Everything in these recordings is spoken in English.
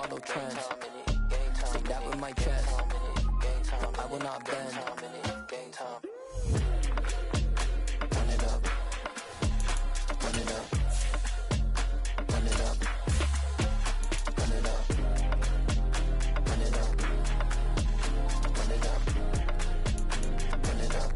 follow trends. Say that with my chest. I will not bend. Run it up. Run it up. Run it up. Run it up. Run it up. Run it up. Run it up.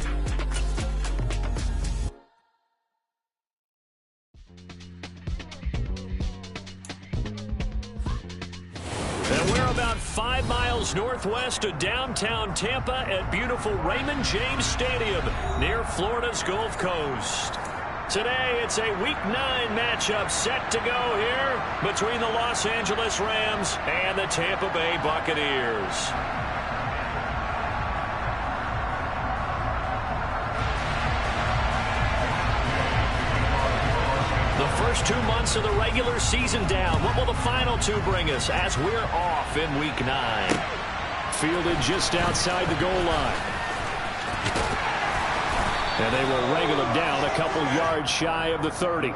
And we're about 5 miles northwest of downtown Tampa at beautiful Raymond James Stadium near Florida's Gulf Coast. Today, it's a Week 9 matchup set to go here between the Los Angeles Rams and the Tampa Bay Buccaneers. The first 2 months of the regular season down. What will the final 2 bring us as we're off in Week 9? Fielded just outside the goal line. And they will wrangle him down a couple yards shy of the 30.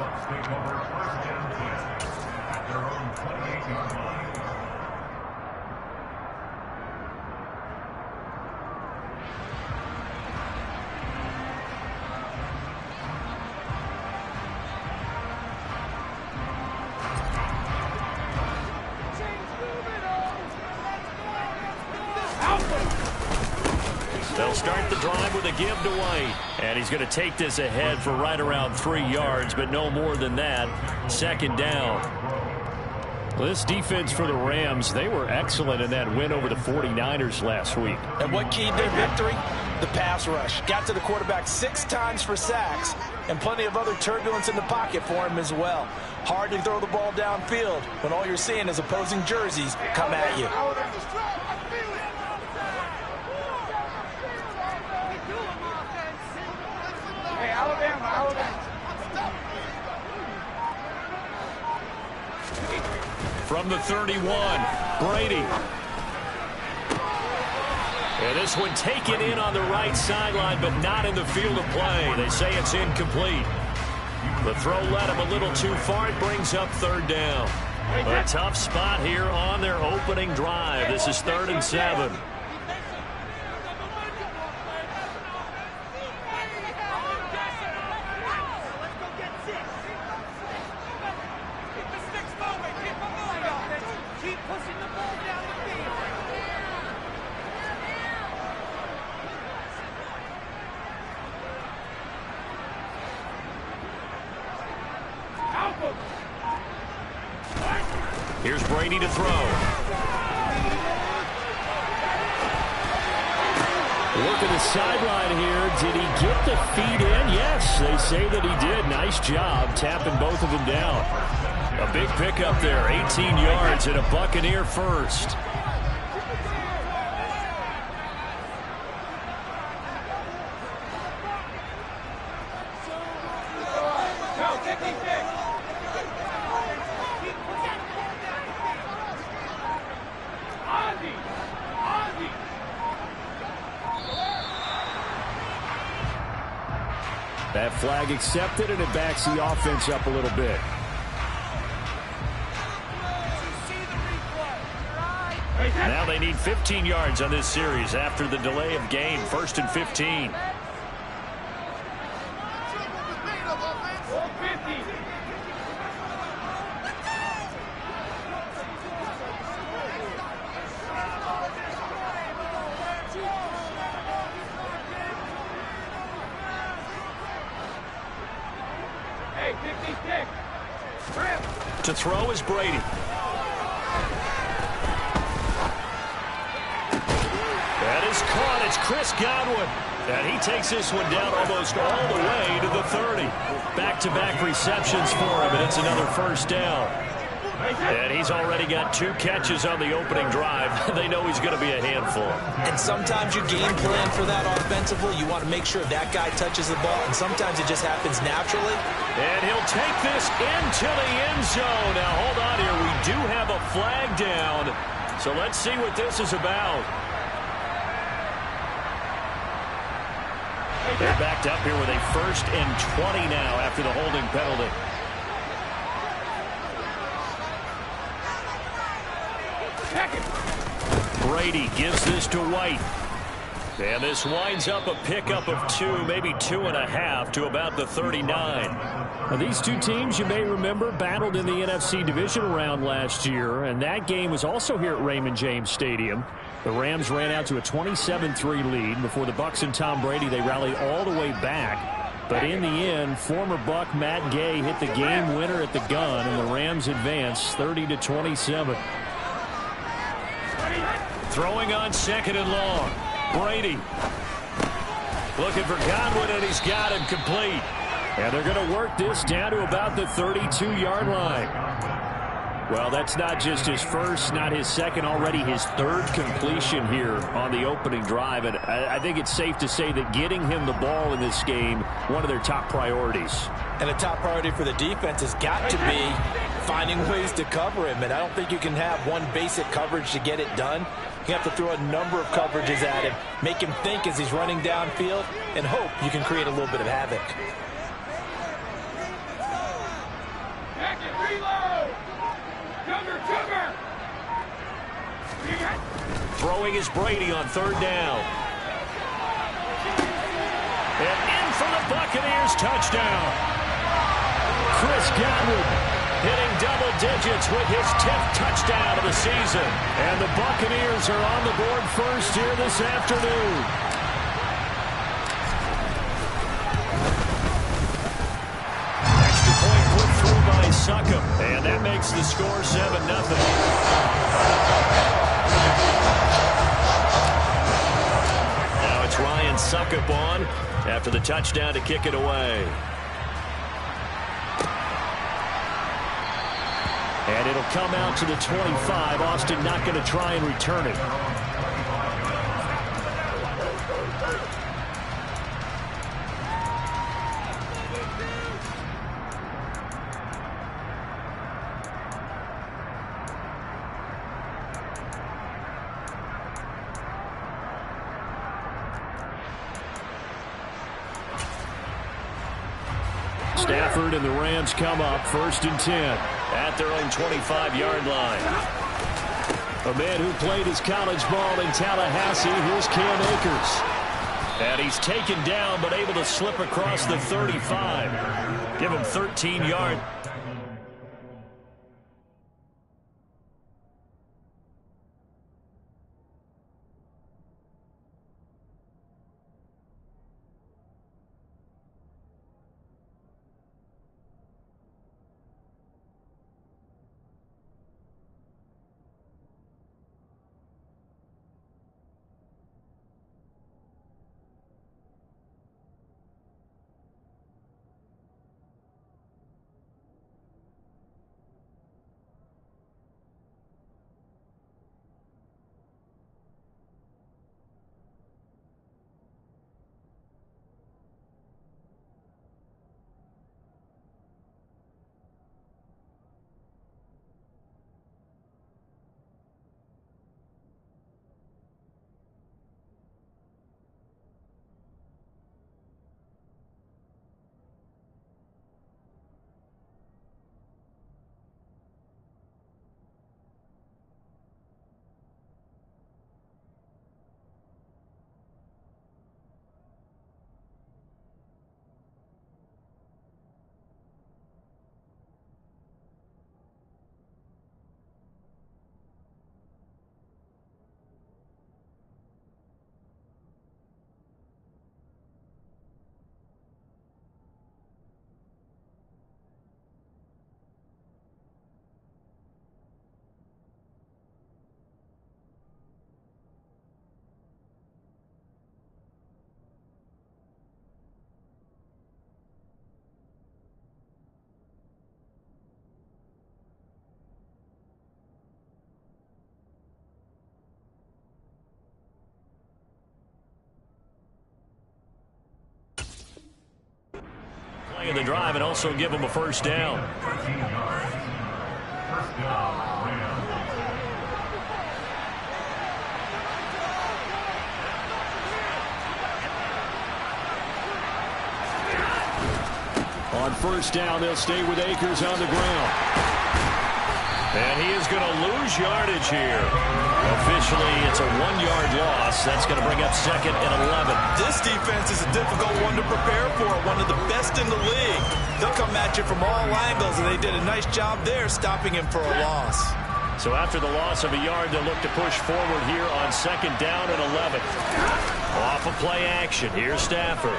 They'll start the drive with a give to White. And he's going to take this ahead for right around 3 yards, but no more than that. Second down. Well, this defense for the Rams, they were excellent in that win over the 49ers last week. And what keyed their victory? The pass rush. Got to the quarterback 6 times for sacks, and plenty of other turbulence in the pocket for him as well. Hard to throw the ball downfield when all you're seeing is opposing jerseys come at you. From the 31, Brady. And this one taken in on the right sideline, but not in the field of play. They say it's incomplete. The throw led him a little too far. It brings up third down. A tough spot here on their opening drive. This is 3rd and 7. Here's Brady to throw. Look at the sideline here. Did he get the feet in? Yes, they say that he did. Nice job tapping both of them down. A big pickup there, 18 yards and a Buccaneer first. That flag accepted, and it backs the offense up a little bit. Now they need 15 yards on this series after the delay of game. 1st and 15. To throw is Brady. That is caught. It's Chris Godwin. And he takes this one down almost all the way to the 30. Back-to-back receptions for him, and it's another first down. And he's already got 2 catches on the opening drive. They know he's going to be a handful. And sometimes you game plan for that offensively. You want to make sure that guy touches the ball, and sometimes it just happens naturally. And he'll take this into the end zone. Now, hold on here. We do have a flag down. So let's see what this is about. They're backed up here with a 1st and 20 now after the holding penalty. Brady gives this to White. And this winds up a pickup of 2, maybe 2.5 to about the 39. Now, these two teams, you may remember, battled in the NFC divisional round last year, and that game was also here at Raymond James Stadium. The Rams ran out to a 27-3 lead. Before the Bucs and Tom Brady, they rallied all the way back. But in the end, former Buck Matt Gay hit the game winner at the gun, and the Rams advanced 30-27. Throwing on 2nd and long. Brady looking for Godwin, and he's got him complete. And they're going to work this down to about the 32-yard line. Well, that's not just his first, not his second, already his 3rd completion here on the opening drive. And I think it's safe to say that getting him the ball in this game, one of their top priorities. And a top priority for the defense has got to be finding ways to cover him. And I don't think you can have one basic coverage to get it done. You have to throw a number of coverages at him, make him think as he's running downfield, and hope you can create a little bit of havoc. Throwing is Brady on 3rd down. And in for the Buccaneers, touchdown. Chris Godwin hitting double digits with his 10th touchdown of the season. And the Buccaneers are on the board first here this afternoon. Extra point put through by Succop. And that makes the score 7-0. Now it's Ryan Succop on after the touchdown to kick it away. And it'll come out to the 25. Austin not going to try and return it. Stafford and the Rams come up 1st and 10. At their own 25-yard line. A man who played his college ball in Tallahassee, here's Cam Akers. And he's taken down but able to slip across the 35. Give him 13 yards. In the drive and also give them a 1st down. On 1st down, they'll stay with Akers on the ground. And he is going to lose yardage here. Officially, it's a 1-yard loss. That's going to bring up 2nd and 11. This defense is a difficult one to prepare for, one of the best in the league. They'll come at you from all angles, and they did a nice job there stopping him for a loss. So after the loss of a yard, they'll look to push forward here on 2nd down and 11. Off of play action. Here's Stafford.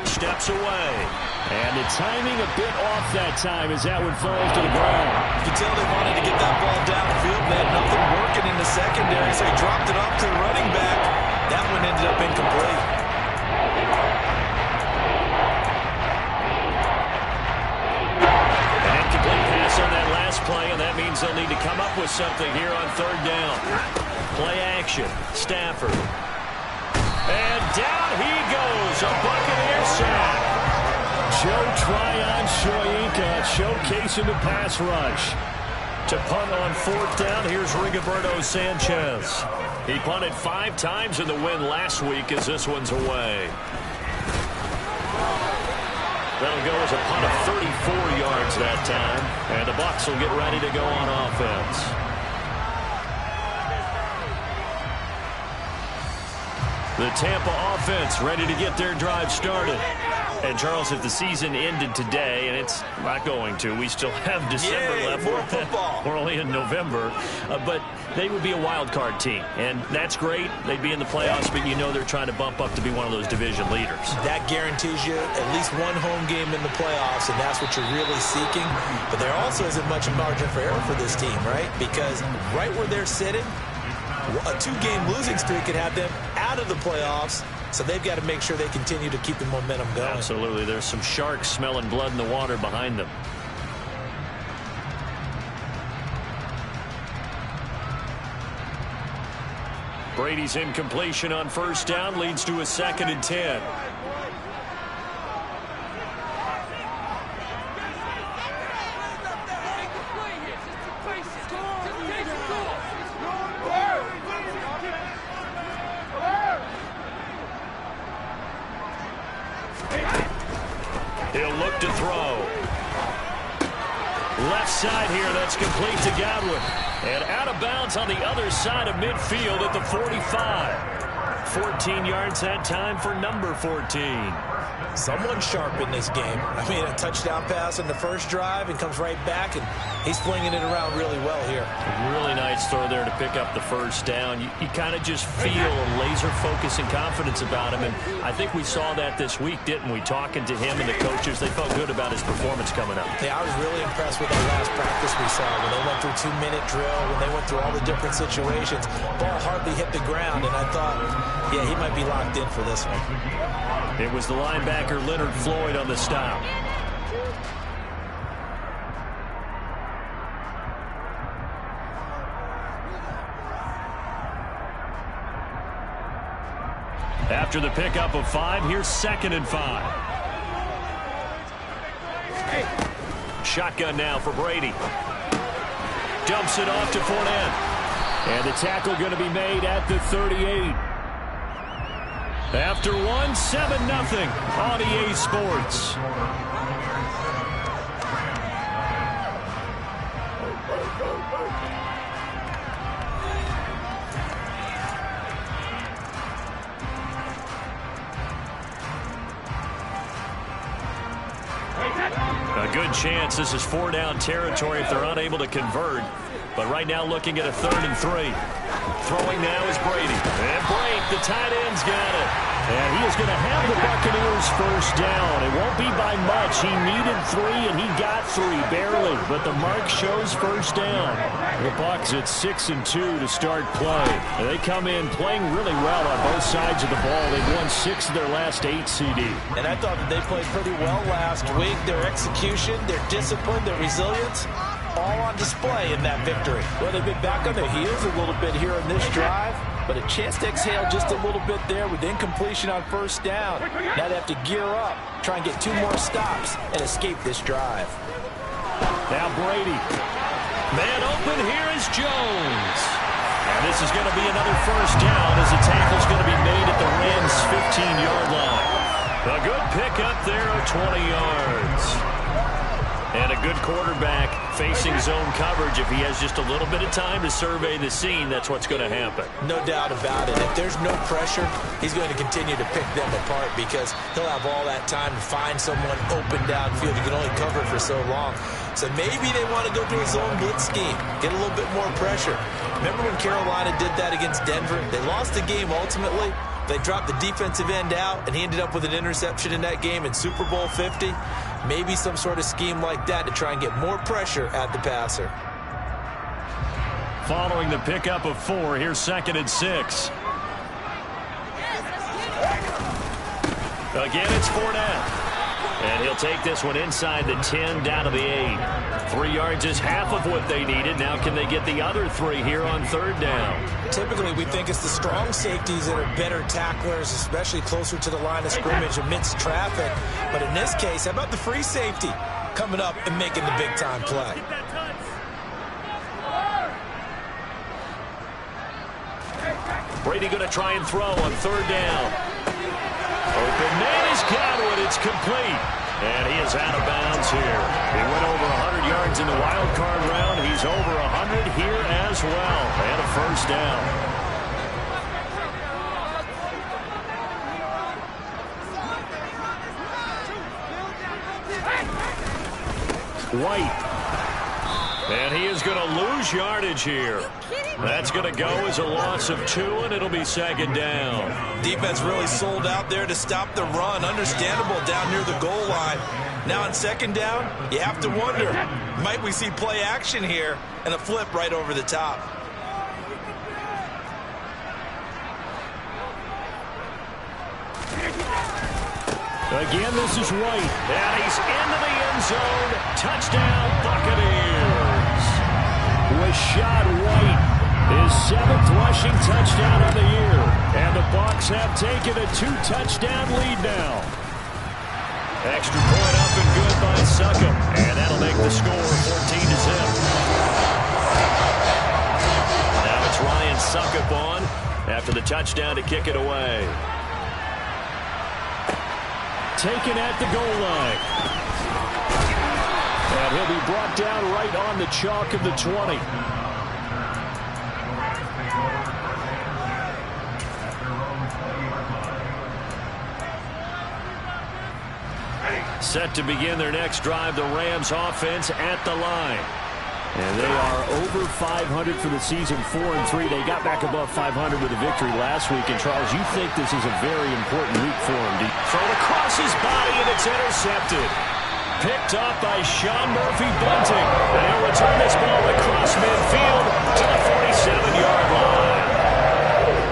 Steps away. And the timing a bit off that time as that one falls to the ground. You can tell they wanted to get that ball downfield. They had nothing working in the secondary, so he dropped it off to the running back. That one ended up incomplete. An incomplete pass on that last play, and that means they'll need to come up with something here on 3rd down. Play action. Stafford. And down he goes. A Buccaneer sack. Joe Tryon-Shoyinka showcasing the pass rush. To punt on 4th down, here's Rigoberto Sanchez. He punted 5 times in the win last week as this one's away. That'll go as a punt of 34 yards that time. And the Bucs will get ready to go on offense. The Tampa offense ready to get their drive started. And, Charles, if the season ended today, and it's not going to, we still have December left. More football. We're only in November. But they would be a wild card team. And that's great. They'd be in the playoffs, but you know they're trying to bump up to be one of those division leaders. That guarantees you at least one home game in the playoffs, and that's what you're really seeking. But there also isn't much margin for error for this team, right? Because right where they're sitting, a 2-game losing streak could have them out of the playoffs, so they've got to make sure they continue to keep the momentum going. Absolutely. There's some sharks smelling blood in the water behind them. Brady's incompletion on 1st down leads to a 2nd and 10. He'll look to throw. Left side here, that's complete to Godwin. And out of bounds on the other side of midfield at the 45. 14 yards that time for number 14. Someone sharp in this game. I mean, a touchdown pass on the first drive and comes right back, and he's flinging it around really well here. Really nice throw there to pick up the 1st down. You kind of just feel a laser focus and confidence about him, and I think we saw that this week, didn't we? Talking to him and the coaches, they felt good about his performance coming up. Yeah, I was really impressed with that last practice we saw when they went through 2-minute drill, when they went through all the different situations. Ball hardly hit the ground, and I thought, yeah, he might be locked in for this one. It was the linebacker Leonard Floyd on the stop. After the pickup of 5, here's 2nd and 5. Shotgun now for Brady. Dumps it off to Fournette. And the tackle going to be made at the 38. After 1, 7-0 on EA Sports. A good chance this is 4-down territory if they're unable to convert. But right now looking at a 3rd and 3. Throwing now is Brady. And Brady, the tight end's got it. And he is going to have the Buccaneers 1st down. It won't be by much. He needed 3, and he got 3, barely. But the mark shows 1st down. The Bucs at 6 and 2 to start play. They come in playing really well on both sides of the ball. They've won 6 of their last 8 CD. And I thought that they played pretty well last week. Their execution, their discipline, their resilience, all on display in that victory. Well, they've been back on their heels a little bit here on this drive, but a chance to exhale just a little bit there with incompletion on 1st down. Now they have to gear up, try and get 2 more stops, and escape this drive. Now Brady. Man open, here is Jones. And this is going to be another 1st down as the tackle's going to be made at the Rams' 15-yard line. A good pickup there of 20 yards. And a good quarterback facing zone coverage. If he has just a little bit of time to survey the scene, that's what's going to happen. No doubt about it. If there's no pressure, he's going to continue to pick them apart because he'll have all that time to find someone open downfield. He can only cover for so long. So maybe they want to go to a zone blitz scheme, get a little bit more pressure. Remember when Carolina did that against Denver? They lost the game ultimately. They dropped the defensive end out, and he ended up with an interception in that game in Super Bowl 50. Maybe some sort of scheme like that to try and get more pressure at the passer. Following the pickup of 4, here's 2nd and 6. Again, it's Fournette. And he'll take this one inside the 10, down to the 8. 3 yards is half of what they needed. Now can they get the other 3 here on 3rd down? Typically, we think it's the strong safeties that are better tacklers, especially closer to the line of scrimmage amidst traffic. But in this case, how about the free safety coming up and making the big-time play? Brady going to try and throw on 3rd down. Open man is got it. It's complete. And he is out of bounds here. He went over 100 yards in the wild card round. He's over 100 here as well. And a 1st down. White. And he is going to lose yardage here. That's going to go as a loss of 2, and it'll be 2nd down. Defense really sold out there to stop the run. Understandable down near the goal line. Now on 2nd down, you have to wonder, might we see play action here and a flip right over the top? Again, this is White. And he's into the end zone. Touchdown, Buccaneers. Rachaad White. His 7th rushing touchdown of the year. And the Bucs have taken a 2-touchdown lead now. Extra point up and good by Succop. And that'll make the score 14-0. Now it's Ryan Succop on after the touchdown to kick it away. Taken at the goal line. And he'll be brought down right on the chalk of the 20. Set to begin their next drive, the Rams offense at the line. And they are over 500 for the season, 4-3. They got back above 500 with a victory last week. And, Charles, you think this is a very important week for him. Thrown across his body, and it's intercepted. Picked up by Sean Murphy-Bunting. They'll return this ball across midfield to the 47-yard line.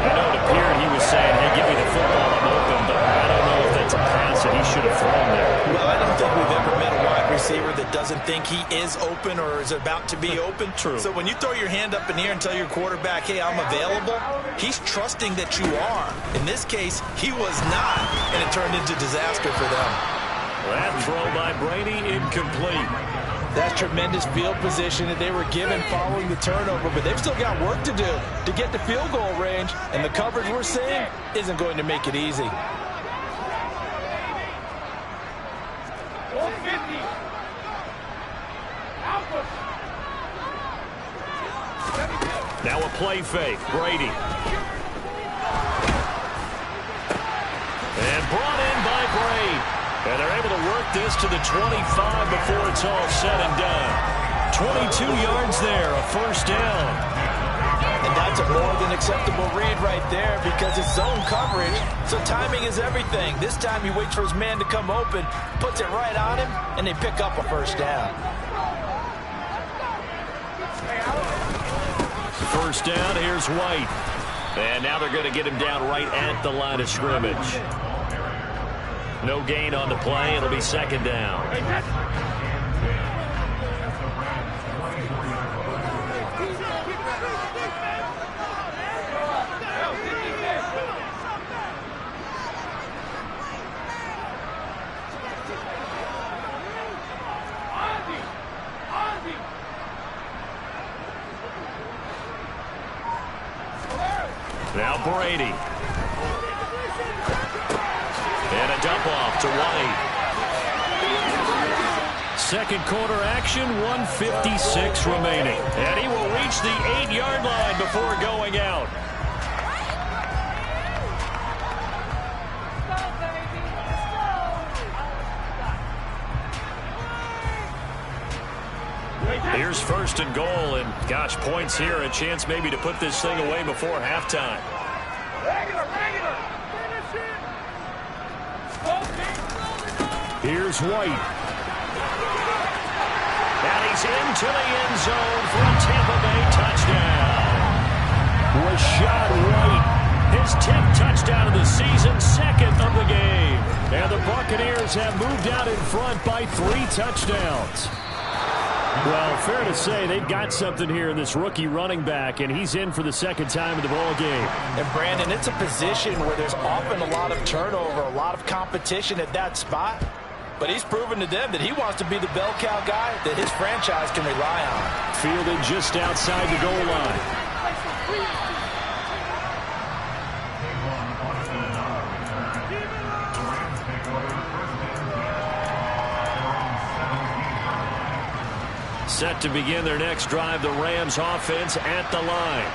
I know it appeared he was saying, hey, give me the football, I'm open. But I don't know if that's a pass that he should have thrown there. Well, I don't think we've ever met a wide receiver that doesn't think he is open or is about to be open. True. So when you throw your hand up in the air and tell your quarterback, hey, I'm available, he's trusting that you are. In this case, he was not, and it turned into disaster for them. That throw by Brady incomplete. That's tremendous field position that they were given following the turnover, but they've still got work to do to get to field goal range, and the coverage we're seeing isn't going to make it easy. Now a play fake. Brady. And brought in by Brady. And they're able to work this to the 25 before it's all said and done. 22 yards there, a 1st down. And that's a more than acceptable read right there because it's zone coverage, so timing is everything. This time he waits for his man to come open, puts it right on him, and they pick up a 1st down. 1st down, here's White. And now they're going to get him down right at the line of scrimmage. No gain on the play. It'll be 2nd down. Now Brady. And a dump off to White. Second quarter action, 1:56 remaining. And he will reach the 8-yard line before going out. Here's first and goal, and gosh, points here, a chance maybe to put this thing away before halftime. Here's White. And he's into the end zone for a Tampa Bay touchdown. Rachaad White, his 10th touchdown of the season, second of the game. And the Buccaneers have moved out in front by 3 touchdowns. Well, fair to say they've got something here in this rookie running back, and he's in for the second time in the ball game. And, Brandon, it's a position where there's often a lot of turnover, a lot of competition at that spot. But he's proven to them that he wants to be the bell cow guy that his franchise can rely on. Fielded just outside the goal line. Set to begin their next drive, the Rams offense at the line.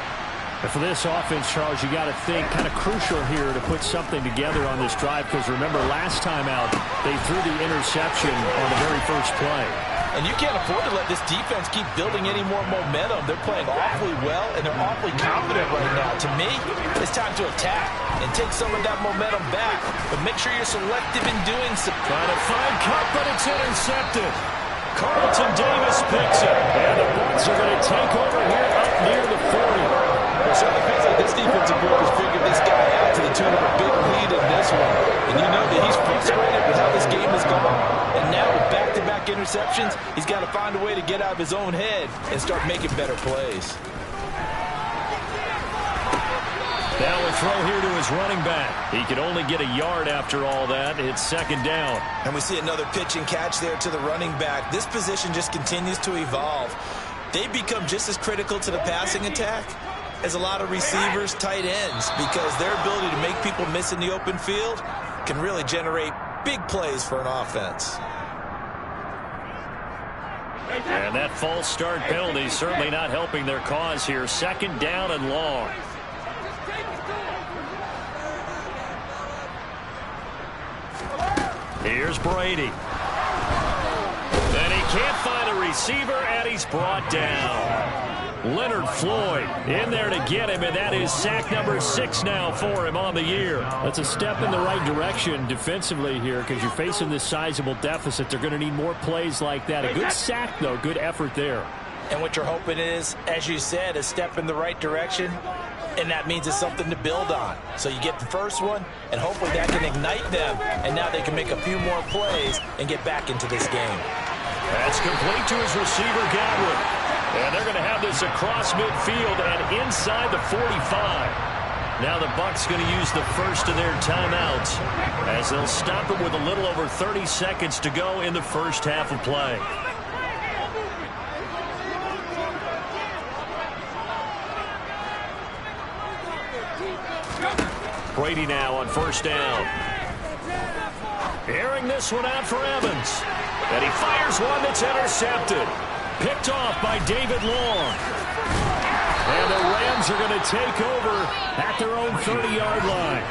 And for this offense, Charles, you got to think kind of crucial here to put something together on this drive, because remember last time out they threw the interception on the very first play. And you can't afford to let this defense keep building any more momentum. They're playing awfully well, and they're awfully confident right now. To me, it's time to attack and take some of that momentum back, but make sure you're selective in doing so. Trying to find Kupp, but it's intercepted. Carlton Davis picks it, and the Bucs are going to take over here up near the 40. Well, it certainly feels like this defensive group has figured this guy out to the tune of a big lead in this one. And you know that he's frustrated with how this game has gone. And now with back-to-back interceptions, he's got to find a way to get out of his own head and start making better plays. Now a throw here to his running back. He can only get a yard after all that. It's second down. And we see another pitch and catch there to the running back. This position just continues to evolve. They become just as critical to the passing attack as a lot of receivers, tight ends, because their ability to make people miss in the open field can really generate big plays for an offense. And that false start penalty certainly not helping their cause here. Second down and long. Here's Brady. And he can't find a receiver, and he's brought down. Leonard Floyd in there to get him, and that is sack number 6 now for him on the year. That's a step in the right direction defensively here, because you're facing this sizable deficit. They're going to need more plays like that. A good sack, though. Good effort there. And what you're hoping is, as you said, a step in the right direction. And that means it's something to build on. So you get the first one, and hopefully that can ignite them. And now they can make a few more plays and get back into this game. That's complete to his receiver, Godwin. And they're going to have this across midfield and inside the 45. Now the Bucs going to use the first of their timeouts as they'll stop it with a little over 30 seconds to go in the first half of play. Brady now on first down. Airing this one out for Evans. And he fires one that's intercepted. Picked off by David Long. And the Rams are going to take over at their own 30-yard line.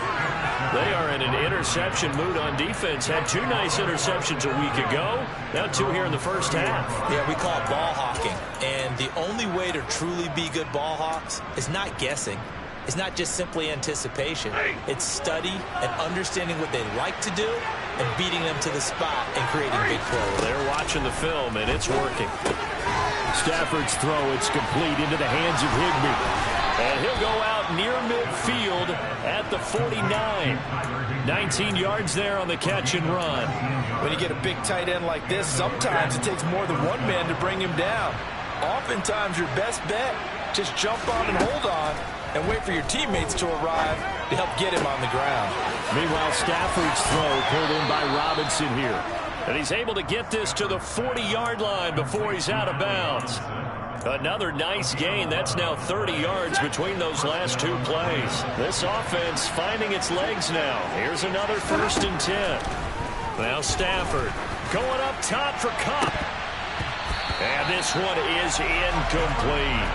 They are in an interception mood on defense. Had 2 nice interceptions a week ago. Now 2 here in the first half. Yeah, we call it ball hawking. And the only way to truly be good ball hawks is not guessing. It's not just simply anticipation. It's study and understanding what they like to do and beating them to the spot and creating big plays. They're watching the film, and it's working. Stafford's throw, it's complete into the hands of Higbee. And he'll go out near midfield at the 49. 19 yards there on the catch and run. When you get a big tight end like this, sometimes it takes more than one man to bring him down. Oftentimes, your best bet, just jump on and hold on and wait for your teammates to arrive to help get him on the ground. Meanwhile, Stafford's throw pulled in by Robinson here. And he's able to get this to the 40-yard line before he's out of bounds. Another nice gain. That's now 30 yards between those last 2 plays. This offense finding its legs now. Here's another 1st and 10. Now Stafford going up top for Kupp. And this one is incomplete.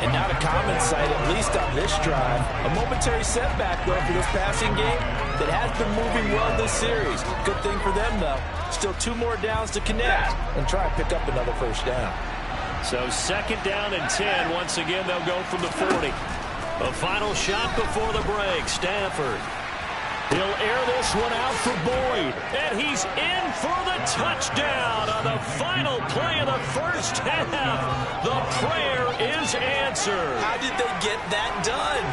And not a common sight, at least on this drive. A momentary setback, though, for this passing game that has been moving well this series. Good thing for them, though. Still 2 more downs to connect and try and pick up another first down. So 2nd down and 10. Once again, they'll go from the 40. A final shot before the break. Stafford. He'll air this one out for Boyd. And he's in for the touchdown on the final play of the first half. The prayer is answered. How did they get that done?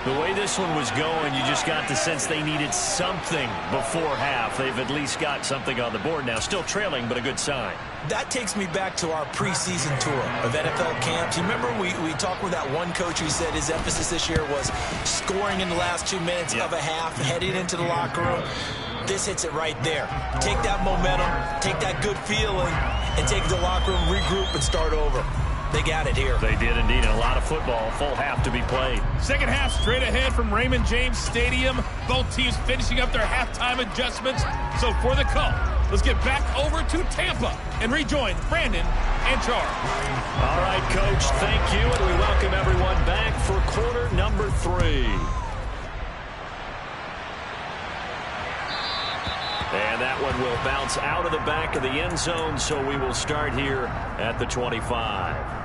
The way this one was going, you just got the sense they needed something before half. They've at least got something on the board now. Still trailing, but a good sign. That takes me back to our preseason tour of NFL camps. You remember we talked with that one coach who said his emphasis this year was scoring in the last 2 minutes of a half, heading into the locker room. This hits it right there. Take that momentum, take that good feeling, and take the locker room, regroup, and start over. They got it here. They did indeed. A lot of football. Full half to be played. Second half straight ahead from Raymond James Stadium. Both teams finishing up their halftime adjustments. So for the call, let's get back over to Tampa and rejoin Brandon and Charles. All right, Coach, thank you. And we welcome everyone back for quarter number 3. And that one will bounce out of the back of the end zone, so we will start here at the 25.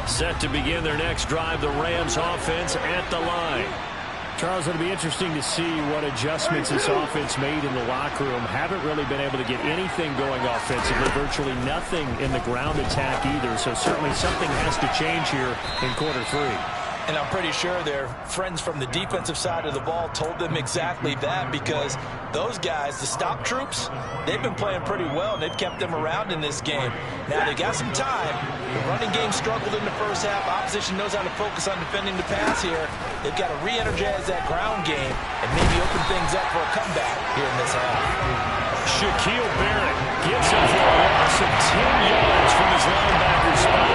Set to begin their next drive, the Rams offense at the line. Charles, it'll be interesting to see what adjustments this offense made in the locker room. Haven't really been able to get anything going offensively, virtually nothing in the ground attack either. So certainly something has to change here in quarter 3. And I'm pretty sure their friends from the defensive side of the ball told them exactly that, because those guys, the stop troops, they've been playing pretty well, and they've kept them around in this game. Now, they got some time. The running game struggled in the first half. Opposition knows how to focus on defending the pass here. They've got to re-energize that ground game and maybe open things up for a comeback here in this half. Shaquille Barrett gets him for a loss of 10 yards from his linebacker spot.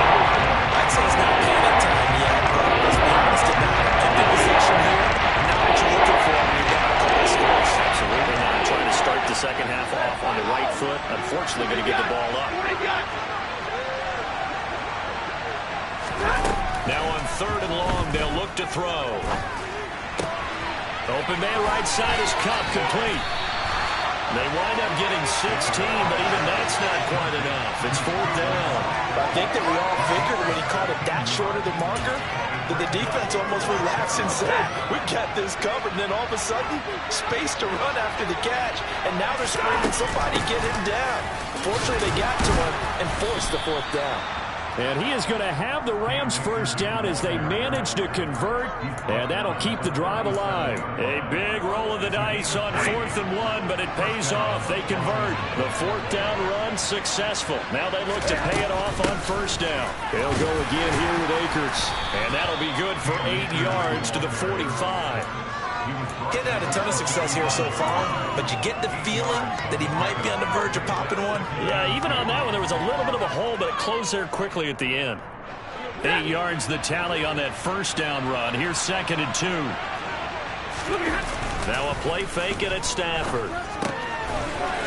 I'd say it's not panic time yet, but let's be honest about it. In the position here, not what you're looking for when you're down a couple of scores. Absolutely not. Trying to start the second half off on the right foot. Unfortunately, going to get the ball up. Now on 3rd and long, they'll look to throw. Open man right side is Kupp, complete. They wind up getting 16, but even that's not quite enough. It's 4th down. I think that we all figured when he caught it that short of the marker that the defense almost relaxed and said, we got this covered. And then all of a sudden, space to run after the catch. And now they're screaming, somebody get him down. Fortunately, they got to him and forced the 4th down. And he is going to have the Rams first down as they manage to convert, and that'll keep the drive alive. A big roll of the dice on 4th and 1, but it pays off. They convert. The 4th down run successful. Now they look to pay it off on 1st down. They'll go again here with Akers, and that'll be good for 8 yards to the 45. Getting had a ton of success here so far, but you get the feeling that he might be on the verge of popping one. Yeah, even on that one, there was a little bit of a hole, but it closed there quickly at the end. 8 yards the tally on that 1st down run. Here's 2nd and 2. Now a play fake it at Stafford.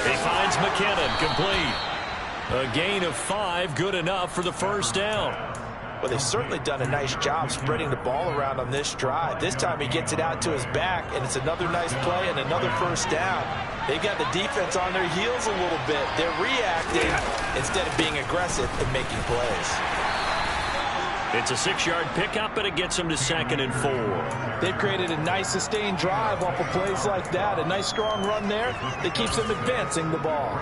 He finds McKinnon, complete. A gain of 5, good enough for the 1st down. Well, they've certainly done a nice job spreading the ball around on this drive. This time he gets it out to his back, and it's another nice play and another 1st down. They've got the defense on their heels a little bit. They're reacting instead of being aggressive and making plays. It's a 6-yard pickup, and it gets them to 2nd and 4. They've created a nice sustained drive off of plays like that. A nice strong run there that keeps them advancing the ball.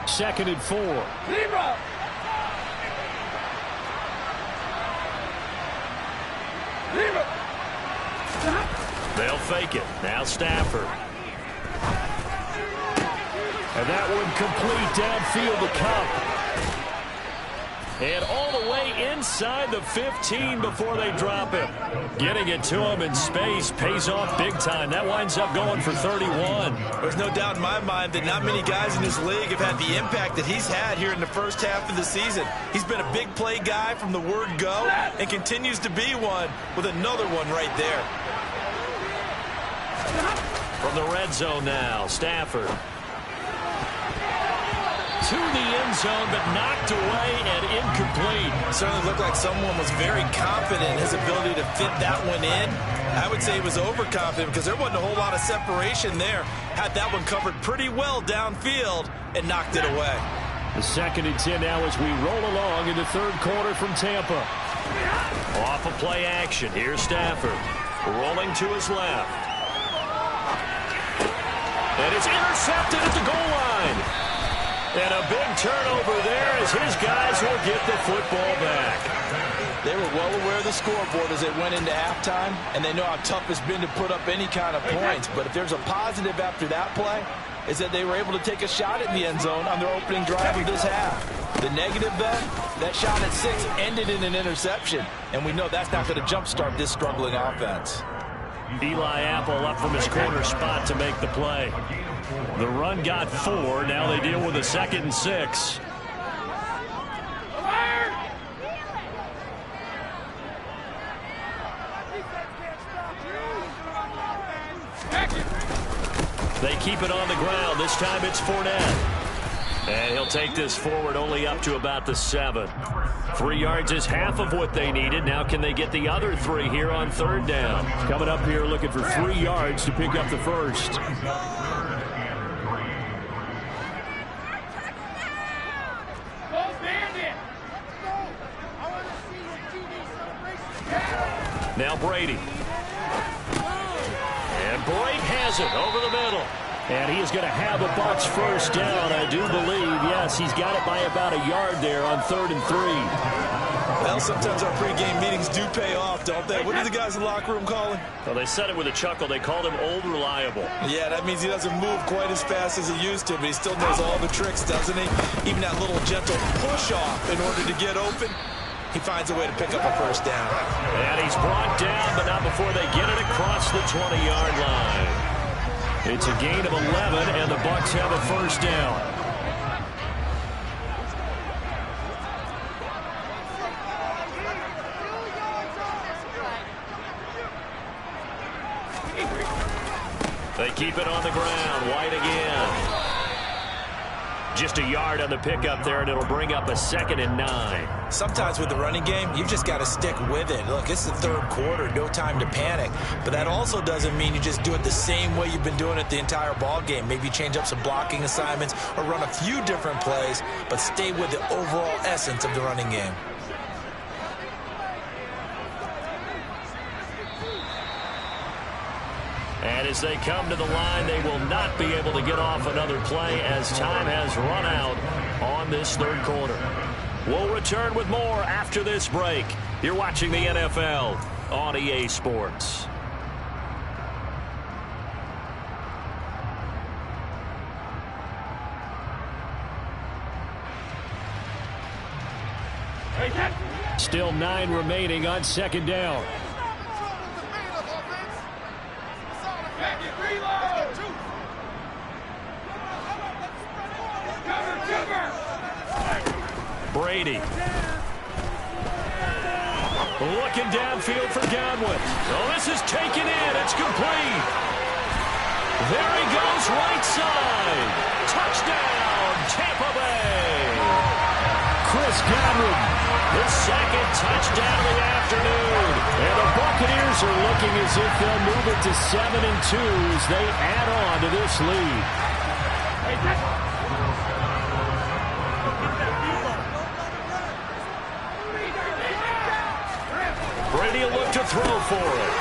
2nd and 4. They'll fake it. Now Stafford. And that one complete downfield to Kupp. And all the way inside the 15 before they drop him. Getting it to him in space pays off big time. That winds up going for 31. There's no doubt in my mind that not many guys in this league have had the impact that he's had here in the first half of the season. He's been a big play guy from the word go and continues to be one with another one right there. From the red zone now, Stafford. To the end zone, but knocked away and incomplete. Certainly looked like someone was very confident in his ability to fit that one in. I would say he was overconfident because there wasn't a whole lot of separation there. Had that one covered pretty well downfield and knocked it away. The 2nd and 10 now as we roll along in the third quarter from Tampa. Off of play action. Here's Stafford. Rolling to his left. And it's intercepted at the goal line. And a big turnover there as his guys will get the football back. They were well aware of the scoreboard as they went into halftime, and they know how tough it's been to put up any kind of points. But if there's a positive after that play, is that they were able to take a shot at the end zone on their opening drive of this half. The negative, though, that shot at 6 ended in an interception, and we know that's not going to jumpstart this struggling offense. Eli Apple up from his corner spot to make the play. The run got 4. Now they deal with a 2nd and 6. They keep it on the ground. This time it's Fournette. And he'll take this forward only up to about the 7. 3 yards is half of what they needed. Now can they get the other 3 here on 3rd down? Coming up here looking for 3 yards to pick up the first. Now Brady. And Blake has it over the middle. And he is going to have a Bucs first down, I do believe. Yes, he's got it by about a yard there on 3rd and 3. Well, sometimes our pregame meetings do pay off, don't they? What do the guys in the locker room call him? Well, they said it with a chuckle. They called him Old Reliable. Yeah, that means he doesn't move quite as fast as he used to, but he still knows all the tricks, doesn't he? Even that little gentle push-off in order to get open, he finds a way to pick up a first down. And he's brought down, but not before they get it across the 20-yard line. It's a gain of 11, and the Bucs have a first down. They keep it on the ground. White again. Just a yard on the pickup there, and it'll bring up a 2nd and 9. Sometimes with the running game, you've just got to stick with it. Look, it's the 3rd quarter, no time to panic. But that also doesn't mean you just do it the same way you've been doing it the entire ball game. Maybe change up some blocking assignments or run a few different plays, but stay with the overall essence of the running game. And as they come to the line, they will not be able to get off another play as time has run out on this 3rd quarter. We'll return with more after this break. You're watching the NFL on EA Sports. Still 9 remaining on 2nd down. Brady. Looking downfield for Godwin. Oh, this is taken in. It's complete. There he goes, right side. Touchdown, Tampa Bay. Chris Godwin, his 2nd touchdown of the afternoon. And the Buccaneers are looking as if they'll move it to 7-2 as they add on to this lead. Brady will look to throw for it.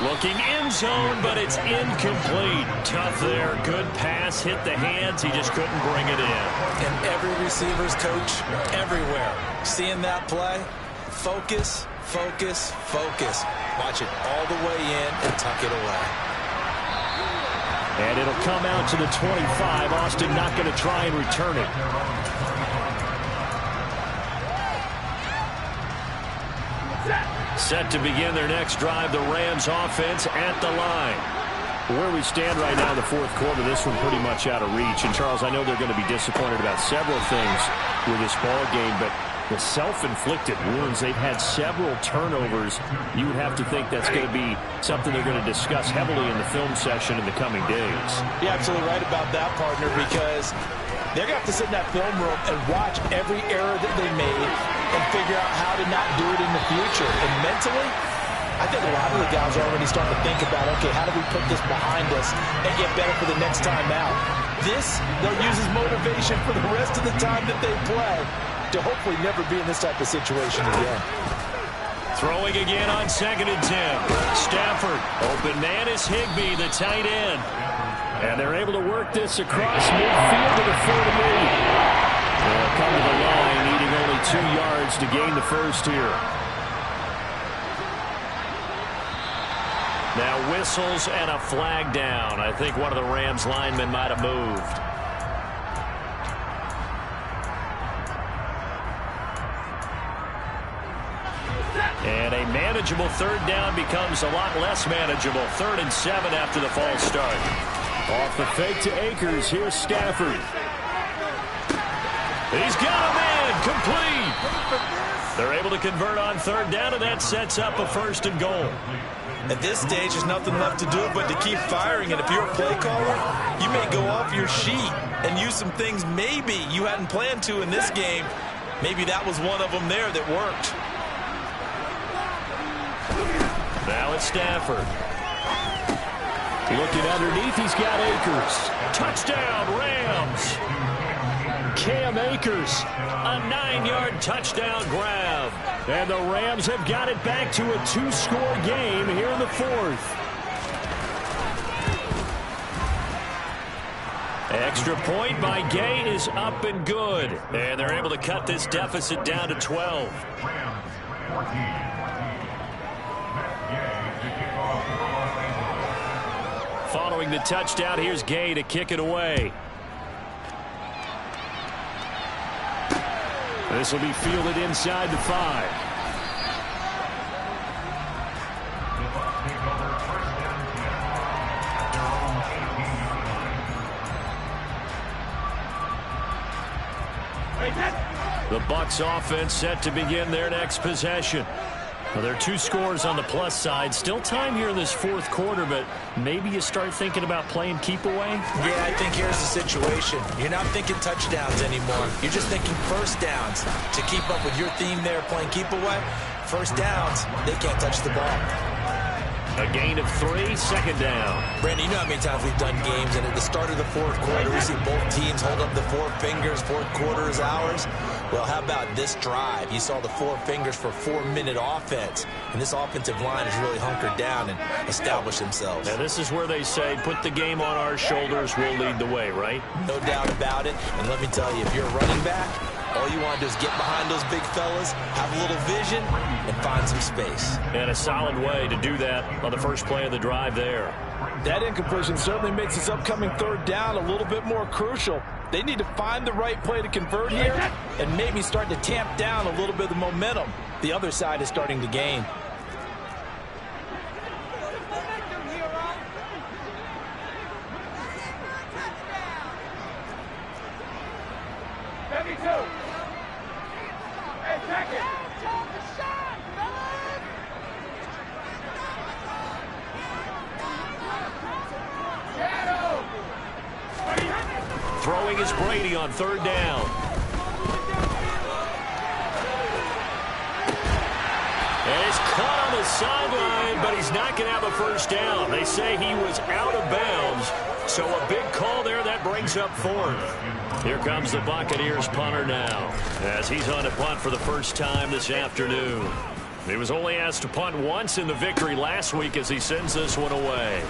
Looking end zone, but it's incomplete. Tough there. Good pass. Hit the hands. He just couldn't bring it in. And every receiver's coach everywhere. Seeing that play, focus, focus, focus. Watch it all the way in and tuck it away. And it'll come out to the 25. Austin not going to try and return it. Set to begin their next drive, the Rams offense at the line. Where we stand right now in the fourth quarter, this one pretty much out of reach. And, Charles, I know they're going to be disappointed about several things with this ball game, but the self-inflicted wounds, they've had several turnovers. You would have to think that's going to be something they're going to discuss heavily in the film session in the coming days. You're absolutely right about that, partner, because they're going to have to sit in that film room and watch every error that they made and figure out how to not do it in the future. And mentally, I think a lot of the guys are already starting to think about, okay, how do we put this behind us and get better for the next time out? This, they'll use as motivation for the rest of the time that they play to hopefully never be in this type of situation again. Throwing again on 2nd and 10. Stafford, open man is Higbee, the tight end. And they're able to work this across midfield to the 40. They'll come to the line, needing only 2 yards to gain the first here. Now whistles and a flag down. I think one of the Rams linemen might have moved. And a manageable 3rd down becomes a lot less manageable. 3rd and 7 after the false start. Off the fake to Akers. Here's Stafford. He's got a man. Complete. They're able to convert on 3rd down, and that sets up a 1st and goal. At this stage, there's nothing left to do but to keep firing. And if you're a play caller, you may go off your sheet and use some things maybe you hadn't planned to in this game. Maybe that was one of them there that worked. Now it's Stafford. Looking underneath, he's got Akers. Touchdown, Rams. Cam Akers, a 9-yard touchdown grab. And the Rams have got it back to a 2-score game here in the 4th. Extra point by Gay is up and good. And they're able to cut this deficit down to 12. Following the touchdown, here's Gay to kick it away. This will be fielded inside the 5. The Bucs offense set to begin their next possession. Well, there are 2 scores on the plus side. Still time here in this 4th quarter, but maybe you start thinking about playing keep away? Yeah, I think here's the situation. You're not thinking touchdowns anymore. You're just thinking 1st downs. To keep up with your theme there, playing keep away, 1st downs, they can't touch the ball. A gain of 3, 2nd down. Brandon, you know how many times we've done games, and at the start of the 4th quarter, we see both teams hold up the 4 fingers, 4th quarter is ours. Well, how about this drive? You saw the 4 fingers for 4-minute offense, and this offensive line has really hunkered down and established themselves. Now, this is where they say, put the game on our shoulders, we'll lead the way, right? No doubt about it, and let me tell you, if you're a running back, all you want to do is get behind those big fellas, have a little vision, and find some space. And a solid way to do that on the first play of the drive there. That incompletion certainly makes this upcoming 3rd down a little bit more crucial. They need to find the right play to convert here and maybe start to tamp down a little bit of the momentum the other side is starting to gain. Throwing is Brady on 3rd down. And he's caught on the sideline, but he's not going to have a 1st down. They say he was out of bounds, so a big call there that brings up 4th. Here comes the Buccaneers punter now, as he's on to punt for the first time this afternoon. He was only asked to punt once in the victory last week as he sends this one away.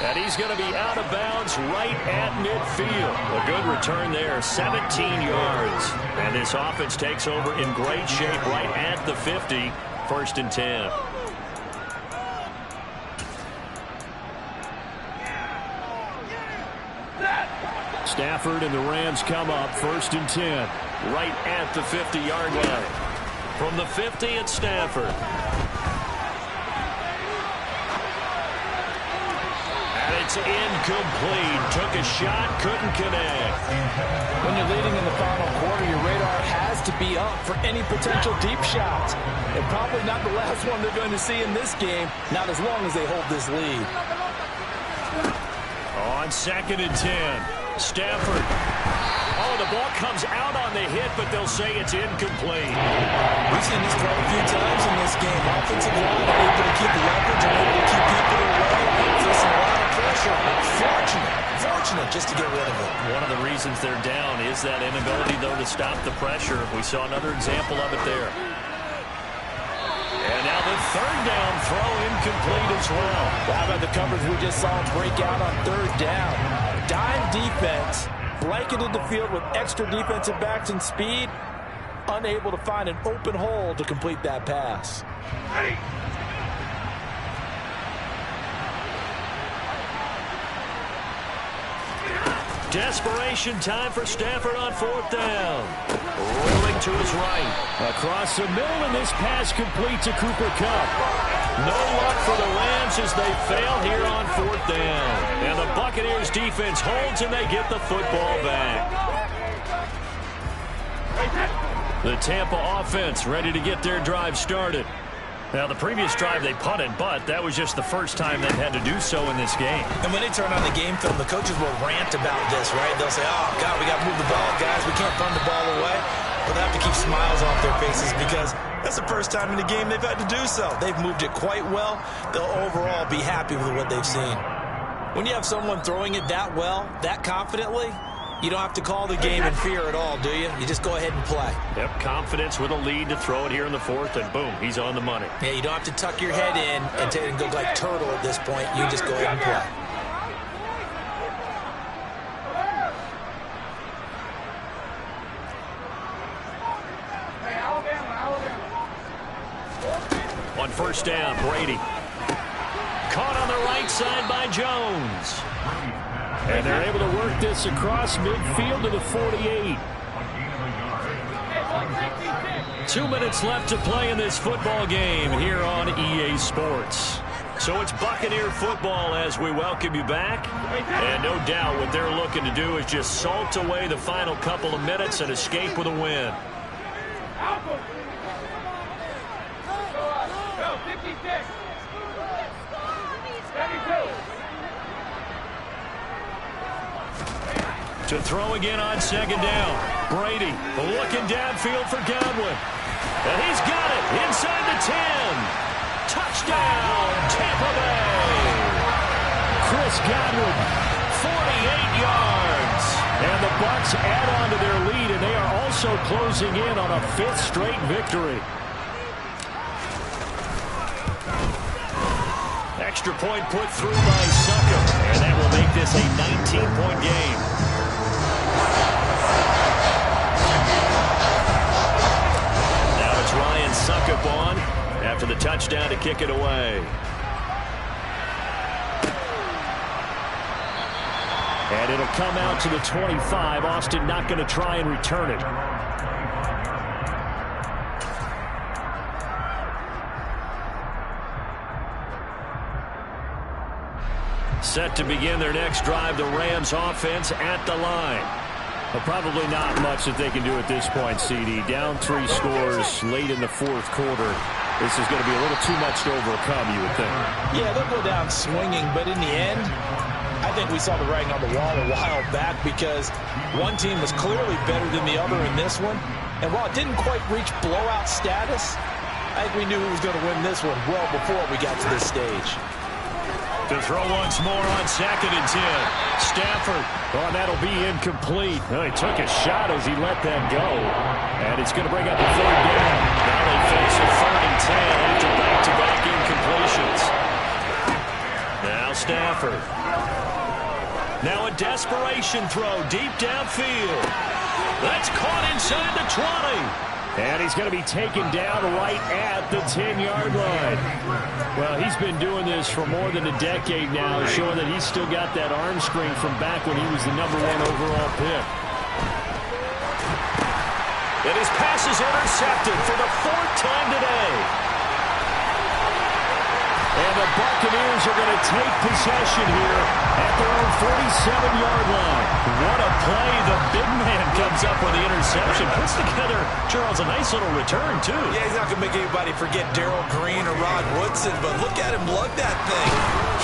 And he's going to be out of bounds right at midfield. A good return there, 17 yards. And this offense takes over in great shape right at the 50, 1st and 10. Stafford and the Rams come up 1st and 10, right at the 50-yard line. From the 50 at Stafford. And it's incomplete. Took a shot, couldn't connect. When you're leading in the final quarter, your radar has to be up for any potential deep shots. And probably not the last one they're going to see in this game, not as long as they hold this lead. On 2nd and 10, Stafford. Oh, the ball comes out on the hit, but they'll say it's incomplete. We've seen this quite a few times in this game. Offensive line are able to keep the leverage and able to keep people away. Facing a lot of pressure. Fortunate just to get rid of it. One of the reasons they're down is that inability, though, to stop the pressure. We saw another example of it there. And now the 3rd down throw incomplete as well. How about the coverage we just saw break out on 3rd down? Dime defense, blanketed the field with extra defensive backs and speed, unable to find an open hole to complete that pass. Desperation time for Stafford on 4th down. Rolling to his right. Across the middle, and this pass complete to Cooper Kupp. No luck for the Rams as they fail here on 4th down. And the Buccaneers defense holds and they get the football back. The Tampa offense ready to get their drive started. Now, the previous drive they punted, but that was just the first time they've had to do so in this game. And when they turn on the game film, the coaches will rant about this, right? They'll say, oh, God, we got to move the ball, guys. We can't run the ball away. But they have to keep smiles off their faces because that's the first time in the game they've had to do so. They've moved it quite well. They'll overall be happy with what they've seen. When you have someone throwing it that well, that confidently, you don't have to call the game in fear at all, do you? You just go ahead and play. Yep, confidence with a lead to throw it here in the 4th, and boom, he's on the money. Yeah, you don't have to tuck your head in and go like turtle at this point. You just go ahead and play. On 1st down, Brady. Caught on the right side by Jones. And they're able to work this across midfield to the 48. 2 minutes left to play in this football game here on EA Sports. So it's Buccaneer football as we welcome you back. And no doubt what they're looking to do is just salt away the final couple of minutes and escape with a win. To throw again on 2nd down. Brady looking downfield for Godwin. And he's got it inside the 10. Touchdown, Tampa Bay. Chris Godwin, 48 yards. and the Bucs add on to their lead, and they are also closing in on a 5th straight victory. Extra point put through by Succop, and that will make this a 19-point game. Now it's Ryan Succop on after the touchdown to kick it away. And it'll come out to the 25. Austin not going to try and return it. Set to begin their next drive, the Rams offense at the line. Well, probably not much that they can do at this point, CD. Down 3 scores late in the 4th quarter. This is going to be a little too much to overcome, you would think. Yeah, they'll go down swinging, but in the end, I think we saw the writing on the wall a while back because one team was clearly better than the other in this one. And while it didn't quite reach blowout status, I think we knew who was going to win this one well before we got to this stage. To throw once more on 2nd and 10. Stafford. Oh, that'll be incomplete. Well, he took a shot as he let that go. And it's going to bring up the 3rd down. Now they face a 3rd and 10 after back-to-back incompletions. Now Stafford. Now a desperation throw deep downfield. That's caught inside the 20. And he's going to be taken down right at the 10-yard line. Well, he's been doing this for more than a decade now, showing that he's still got that arm strength from back when he was the #1 overall pick. And his pass is intercepted for the 4th time today. And the Buccaneers are going to take possession here at their own 47-yard line. What a play. The big man comes up with the interception. Puts together, Charles, a nice little return, too. Yeah, he's not going to make anybody forget Darrell Green or Rod Woodson, but look at him lug that thing.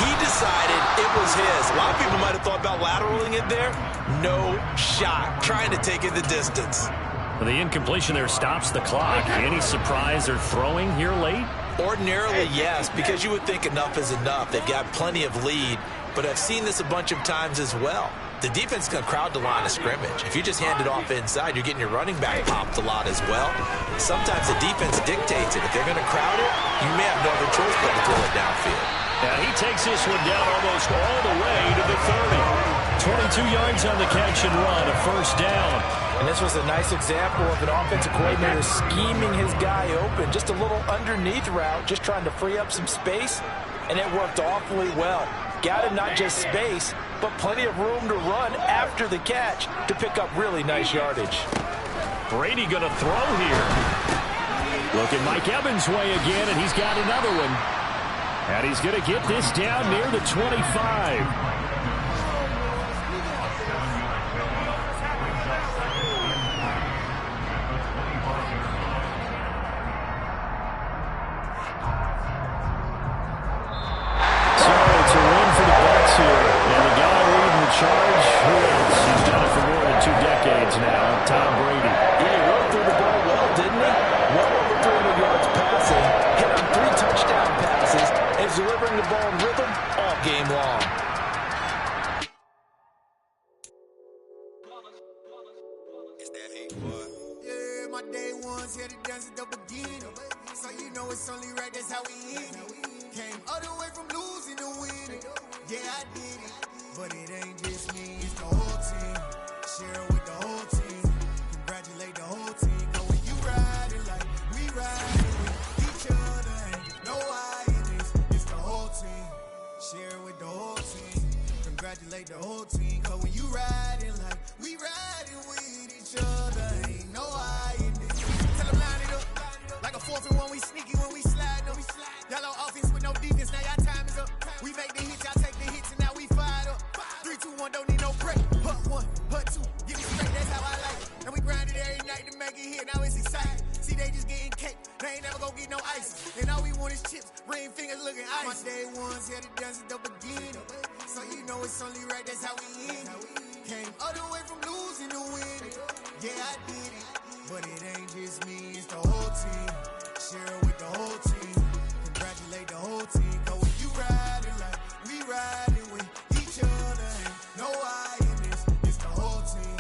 He decided it was his. A lot of people might have thought about lateraling it there. No shot. Trying to take it the distance. Well, the incompletion there stops the clock. Any surprise they're throwing here late? Ordinarily, yes, because you would think enough is enough. They've got plenty of lead, but I've seen this a bunch of times as well. The defense is going to crowd the line of scrimmage. If you just hand it off inside, you're getting your running back popped a lot as well. Sometimes the defense dictates it. If they're going to crowd it, you may have no other choice but to throw it downfield. Now he takes this one down almost all the way to the 30. 22 yards on the catch and run, a first down. And this was a nice example of an offensive coordinator scheming his guy open. Just a little underneath route, just trying to free up some space, and it worked awfully well. Got him not just space, but plenty of room to run after the catch to pick up really nice yardage. Brady going to throw here. Look at Mike Evans' way again, and he's got another one. And he's going to get this down near the 25. Charge, who else? He's done it for more than 2 decades now. Tom Brady. Yeah, he rolled through the ball well, didn't he? Well over 300 yards passing, hit on 3 touchdown passes, and is delivering the ball in rhythm all game long. Yeah, my day ones here to dance at the beginning. So you know it's only right, that's how we end it. Came all the way from losing to winning. Yeah, I did it. But it ain't just me, it's the whole team. Share it with the whole team. Congratulate the whole team. Cause when you riding like we riding with each other, ain't no I in this. It's the whole team. Share it with the whole team. Congratulate the whole team. Cause when you riding like we riding with each other, ain't no I in this. Tell them line it up. Like a 4th and 1, we sneaky when we slide them. Y'all on offense with no defense, now y'all time is up. We make the hits, y'all take the hits, and now we fired up. 3, 2, 1, don't need no break. Hut 1, hut 2, get it straight, that's how I like it. And we grind it every night to make it here, now it's exciting. See, they just getting cake, they ain't never gonna get no ice. And all we want is chips, ring fingers looking ice. My day ones here to dance at the beginning. So you know it's only right, that's how we end it. Came all the way from losing to winning. Yeah, I did it. But it ain't just me, it's the whole team. Share it with the whole team. Congratulate the whole team. Cause when you riding like we riding with each other, ain't no I in this. It's the whole team.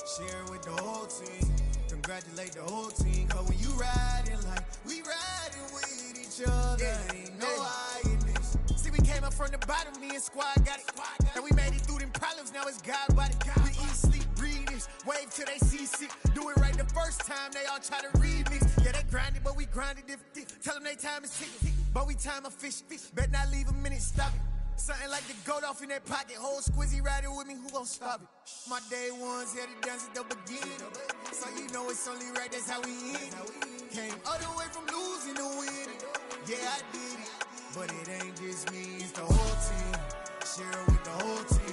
Share it with the whole team. Congratulate the whole team. Cause when you riding like we riding with each other, ain't no I in this. See, we came up from the bottom, me and squad got it. And we made it through them problems, now it's God body. We eat, sleep, breathe this. Wave till they see sick. Do it right the first time, they all try to remix. Yeah, they grinded, but we grinded different. Tell them they time is ticking, but we time a fish. Bet not leave a minute, stop it. Something like the goat off in that pocket. Whole squizzy riding with me, who gon' stop it? My day ones here to dance at the beginning. So you know it's only right, that's how we end it. Came all the way from losing to winning. Yeah, I did it. But it ain't just me, it's the whole team. Share it with the whole team.